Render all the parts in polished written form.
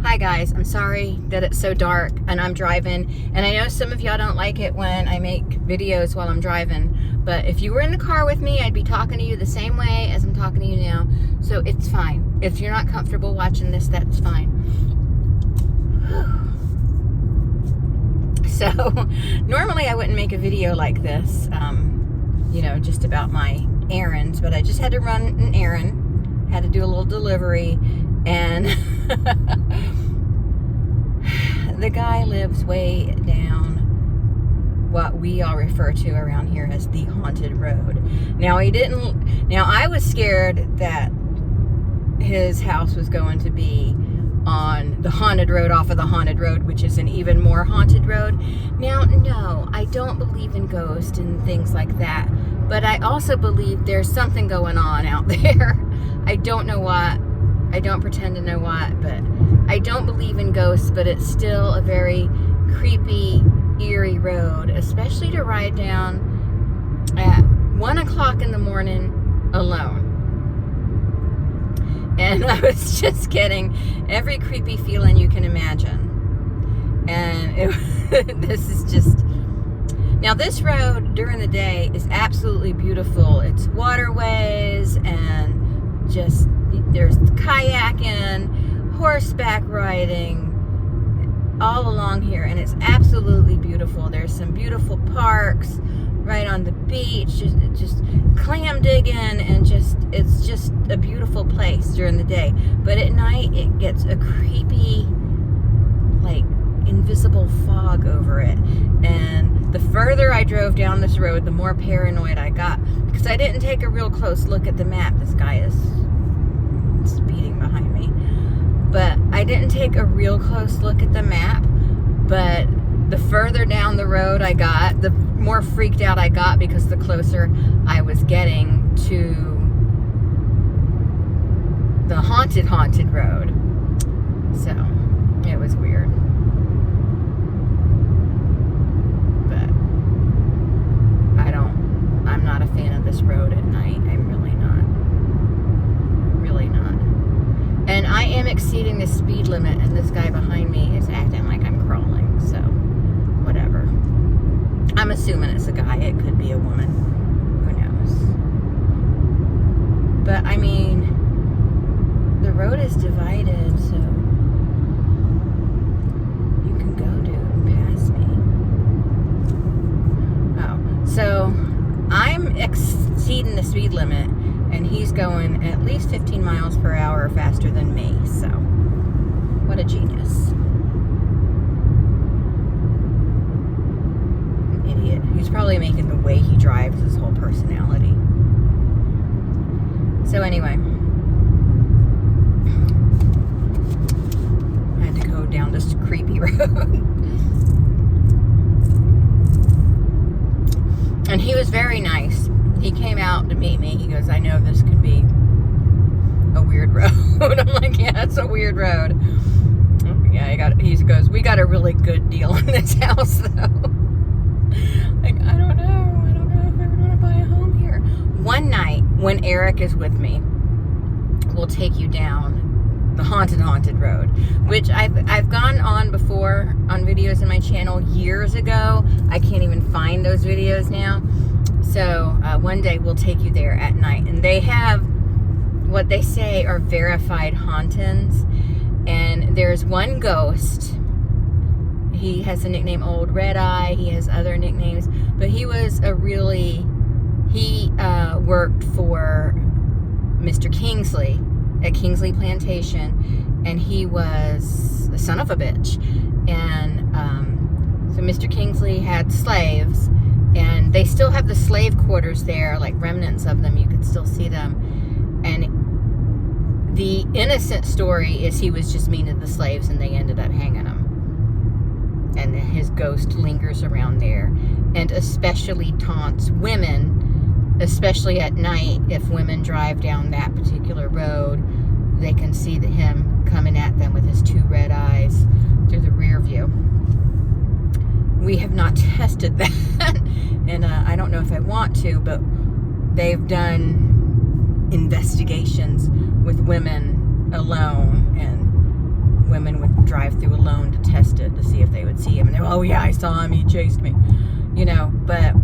Hi guys, I'm sorry that it's so dark and I'm driving, and I know some of y'all don't like it when I make videos while I'm driving, but if you were in the car with me, I'd be talking to you the same way as I'm talking to you now, so it's fine. If you're not comfortable watching this, that's fine. So, normally I wouldn't make a video like this, you know, just about my errands, but I just had to run an errand, had to do a little delivery, and the guy lives way down what we all refer to around here as the haunted road. Now I was scared that his house was going to be on the haunted road off of the haunted road, which is an even more haunted road. Now, no, I don't believe in ghosts and things like that, but I also believe there's something going on out there. I don't know what. I don't pretend to know what, but I don't believe in ghosts, but it's still a very creepy, eerie road, especially to ride down at 1 o'clock in the morning alone. And I was just getting every creepy feeling you can imagine. And this is just... Now, this road during the day is absolutely beautiful. It's waterways and just... There's kayaking, horseback riding, all along here, and it's absolutely beautiful. There's some beautiful parks right on the beach, just clam digging, and it's just a beautiful place during the day. But at night, it gets a creepy, like, invisible fog over it. And the further I drove down this road, the more paranoid I got, because I didn't take a real close look at the map. This guy is speeding behind me, but I didn't take a real close look at the map. But the further down the road I got, the more freaked out I got, because the closer I was getting to the haunted road. So it was weird, but I'm not a fan of this road at night. I'm really not. And I am exceeding the speed limit, and this guy behind me is acting like I'm crawling, so whatever. I'm assuming it's a guy. It could be a woman. Who knows? But, I mean, the road is divided, so you can go, dude, and pass me. Oh, so I'm exceeding the speed limit, and he's going at least 15 miles per hour faster than me, so what a genius. An idiot. He's probably making the way he drives his whole personality. So anyway, I had to go down this creepy road. And he was very nice. He came out to meet me. He goes, I know this could be a weird road. I'm like, yeah, it's a weird road. Yeah, he goes, we got a really good deal on this house, though. Like, I don't know if I would want to buy a home here. One night, when Eric is with me, we'll take you down the haunted road, which I've gone on before on videos in my channel years ago. I can't even find those videos now. So one day we'll take you there at night, and they have what they say are verified hauntings. And there's one ghost. He has the nickname Old Red Eye. He has other nicknames, but he worked for Mr. Kingsley at Kingsley Plantation, and he was the son of a bitch. And so Mr. Kingsley had slaves, and they still have the slave quarters there, like remnants of them. You could still see them. And the innocent story is he was just mean to the slaves, and they ended up hanging him. And his ghost lingers around there, and especially taunts women, especially at night. If women drive down that particular road, they can see him coming at them with his two red eyes through the rear view. We have not tested that, and I don't know if I want to, but they've done investigations with women alone and women with they would see him and oh yeah, I saw him, he chased me, you know. But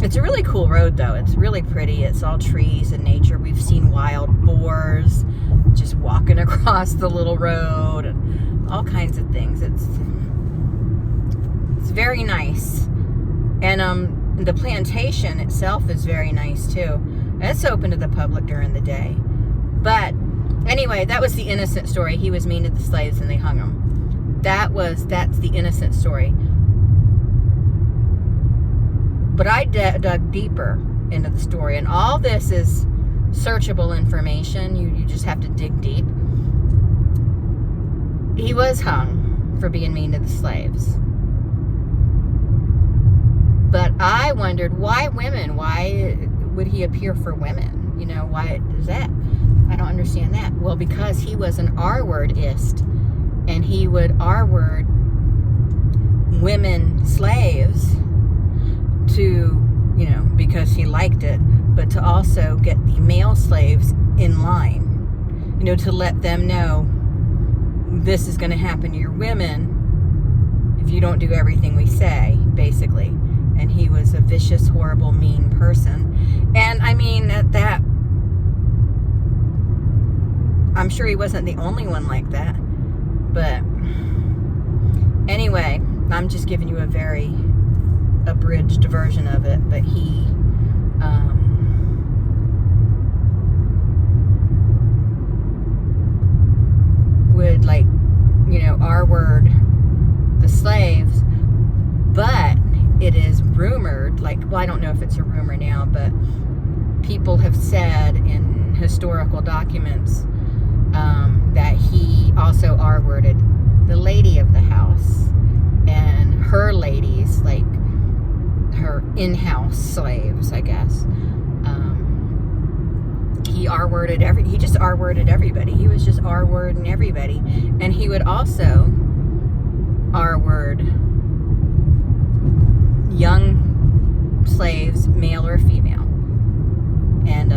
it's a really cool road though. It's really pretty. It's all trees and nature. We've seen wild boars just walking across the little road and all kinds of things. It's very nice. And the plantation itself is very nice too. It's open to the public during the day. But anyway, that was the innocent story. He was mean to the slaves and they hung him. That's the innocent story. But I dug deeper into the story, and all this is searchable information. You just have to dig deep. He was hung for being mean to the slaves. But I wondered, why women? Why would he appear for women? You know, why is that? I don't understand that. Well, because he was an R-wordist, and he would R-word women slaves to, you know, because he liked it, but to also get the male slaves in line, you know, to let them know this is going to happen to your women if you don't do everything we say, basically. And he was a vicious, horrible, mean person. And I mean, that I'm sure he wasn't the only one like that. But anyway, I'm just giving you a very abridged version of it. But he would, like, you know, R-word the slaves. But it is rumored, like, well, I don't know if it's a rumor now, but people have said in historical documents that he also R-worded the lady of the house and her ladies, like her in-house slaves, I guess. He just R-worded everybody. He was just R-wording everybody. And he would also R-word young slaves, male or female. And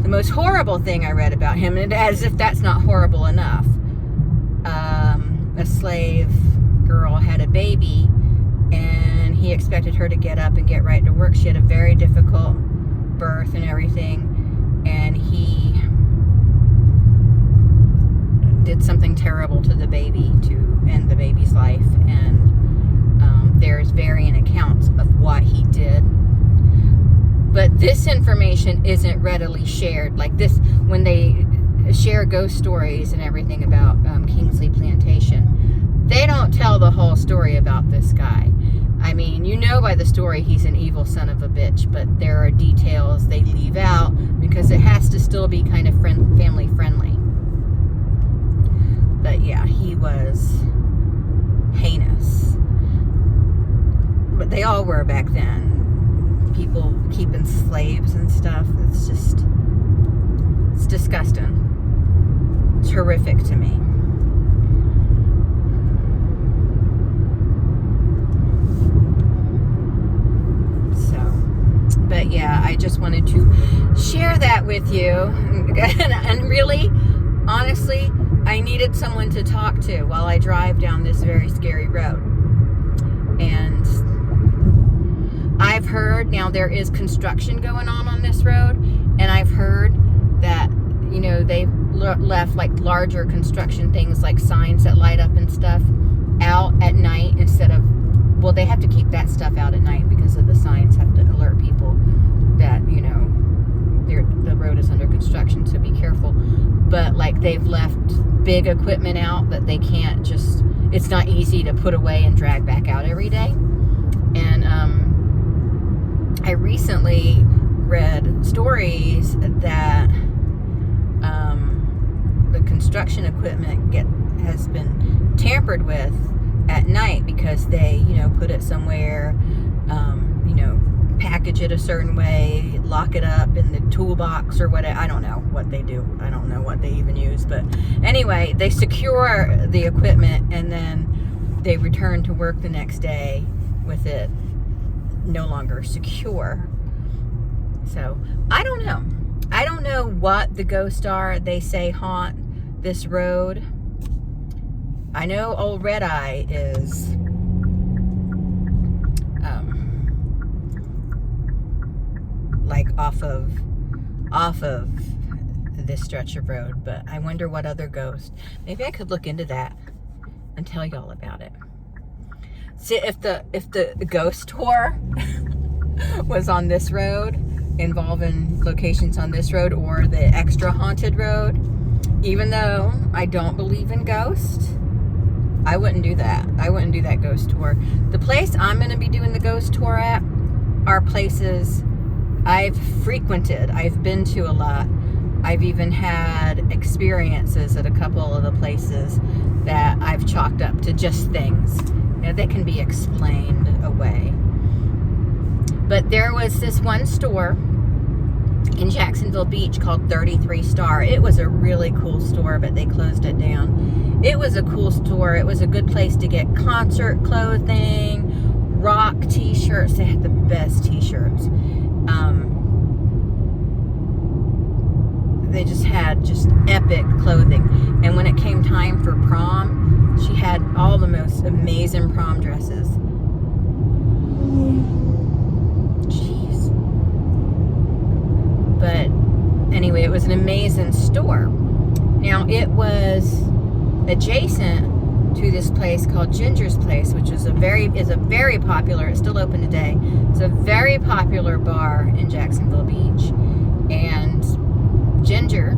the most horrible thing I read about him, and as if that's not horrible enough, a slave girl had a baby, and he expected her to get up and get right to work. She had a very difficult birth and everything, and he did something terrible to the baby to end the baby's life. And there's varying accounts of what he did. But this information isn't readily shared. Like this, when they share ghost stories and everything about Kingsley Plantation, they don't tell the whole story about this guy. I mean, you know by the story he's an evil son of a bitch, but there are details they leave out because it has to still be kind of family friendly. But yeah, he was heinous. But they all were back then. People keeping slaves and stuff. It's disgusting. It's horrific to me. So, but yeah, I just wanted to share that with you. And really, honestly, I needed someone to talk to while I drive down this very scary road. And I've heard, now there is construction going on this road, and I've heard that, you know, they've left like larger construction things like signs that light up and stuff out at night instead of, well, they have to keep that stuff out at night because of the signs have to alert people that, you know, the road is under construction, so be careful. But like they've left big equipment out that they can't just, it's not easy to put away and drag back out every day. And I recently read stories that the construction equipment has been tampered with at night because they, you know, put it somewhere, you know, package it a certain way, lock it up in the toolbox or whatever. I don't know what they do. I don't know what they even use. But anyway, they secure the equipment and then they return to work the next day with it no longer secure. So I don't know. I don't know what the ghosts are they say haunt this road. I know old Red Eye is like off of this stretch of road, but I wonder what other ghost. Maybe I could look into that and tell y'all about it. See if the ghost tour was on this road, involving locations on this road or the extra haunted road. Even though I don't believe in ghosts, I wouldn't do that. I wouldn't do that ghost tour. The place I'm going to be doing the ghost tour at are places I've frequented. I've been to a lot. I've even had experiences at a couple of the places that I've chalked up to just things. You know, they can be explained away. But there was this one store in Jacksonville Beach called 33 Star. It was a really cool store, but they closed it down. It was a cool store. It was a good place to get concert clothing, rock t-shirts. They had the best t-shirts. They just had epic clothing. And when it came time for prom, she had all the most amazing prom dresses. Jeez. But anyway, it was an amazing store. Now, it was adjacent to this place called Ginger's Place, which is a very popular, it's still open today. It's a very popular bar in Jacksonville Beach. And Ginger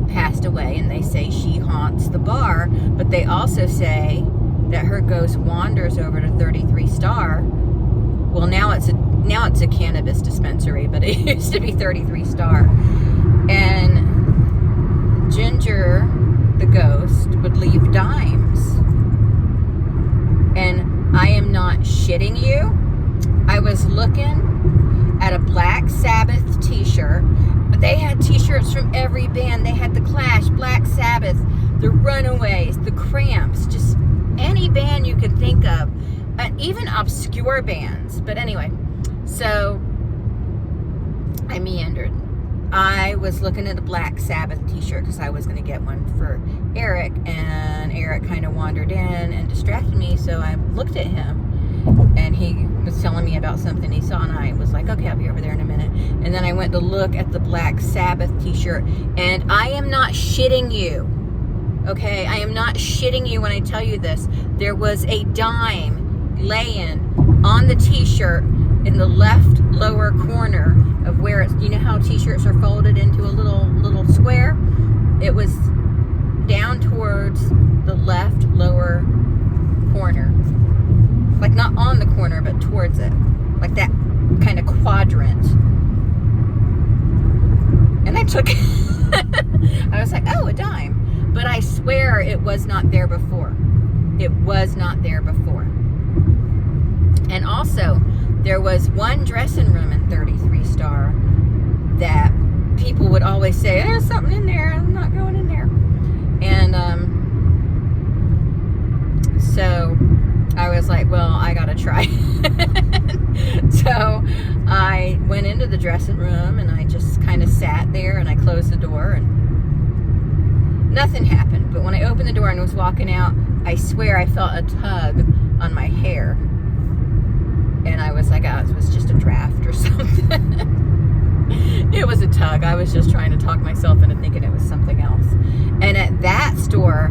passed away, and they say she haunts the bar, but they also say that her ghost wanders over to 33 Star. Well, now it's a cannabis dispensary, but it used to be 33 Star. And Ginger, the ghost, would leave dimes. And I am not shitting you. I was looking at a Black Sabbath t-shirt. But they had t-shirts from every band. They had The Clash, Black Sabbath, The Runaways, The Cramps, just any band you could think of, even obscure bands. But anyway, so I meandered. I was looking at a Black Sabbath t-shirt because I was going to get one for Eric, and Eric kind of wandered in and distracted me, so I looked at him. And he was telling me about something he saw, and I was like, okay, I'll be over there in a minute. And then I went to look at the Black Sabbath t-shirt, and I am not shitting you. Okay? I am not shitting you when I tell you this. There was a dime laying on the t-shirt in the left lower corner of where it's, you know how t-shirts are folded into a little square? It was down towards the left lower corner. Like not on the corner, but towards it. Like that kind of quadrant. And I took it. I was like, oh, a dime. But I swear it was not there before. It was not there before. And also, there was one dressing room in 33 Star that people would always say, there's something in there. I'm not going in there. And so I was like, well, I gotta try. So I went into the dressing room, and I just kind of sat there, and I closed the door, and nothing happened. But when I opened the door and was walking out, I swear I felt a tug on my hair. And I was like, oh, it was just a draft or something. It was a tug. I was just trying to talk myself into thinking it was something else. And at that store,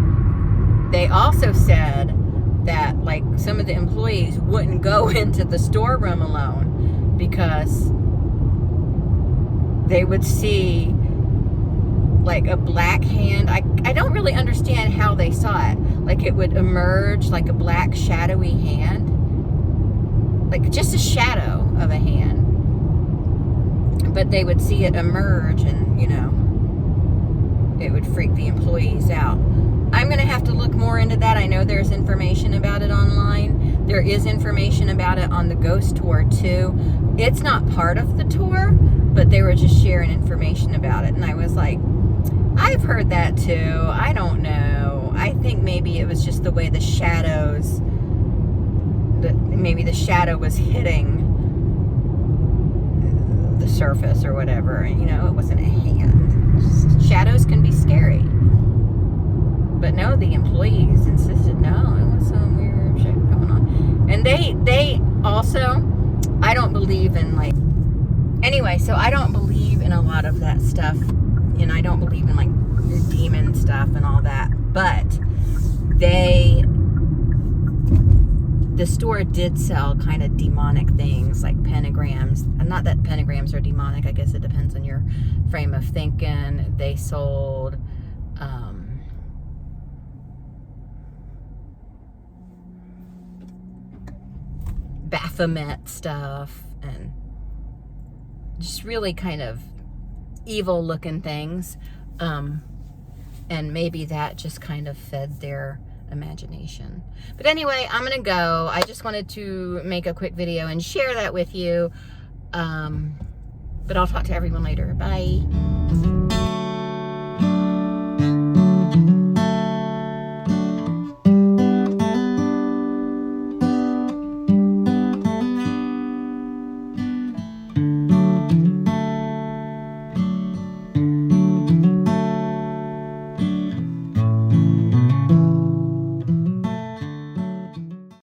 they also said that like some of the employees wouldn't go into the storeroom alone because they would see like a black hand. I don't really understand how they saw it. Like it would emerge like a black shadowy hand. Like just a shadow of a hand. But they would see it emerge, and you know, it would freak the employees out. I'm going to have to look more into that. I know there's information about it online. There is information about it on the ghost tour too. It's not part of the tour, but they were just sharing information about it. And I was like, I've heard that too. I don't know. I think maybe it was just the way the shadows, maybe the shadow was hitting the surface or whatever. You know, it wasn't a hand. Shadows can be scary. But no, the employees also, I don't believe in like, anyway, so I don't believe in a lot of that stuff, and I don't believe in like the demon stuff and all that, but the store did sell kind of demonic things like pentagrams, and not that pentagrams are demonic, I guess it depends on your frame of thinking. They sold Baphomet stuff and just really kind of evil looking things, and maybe that just kind of fed their imagination. But anyway, I'm gonna go. I just wanted to make a quick video and share that with you, but I'll talk to everyone later. Bye.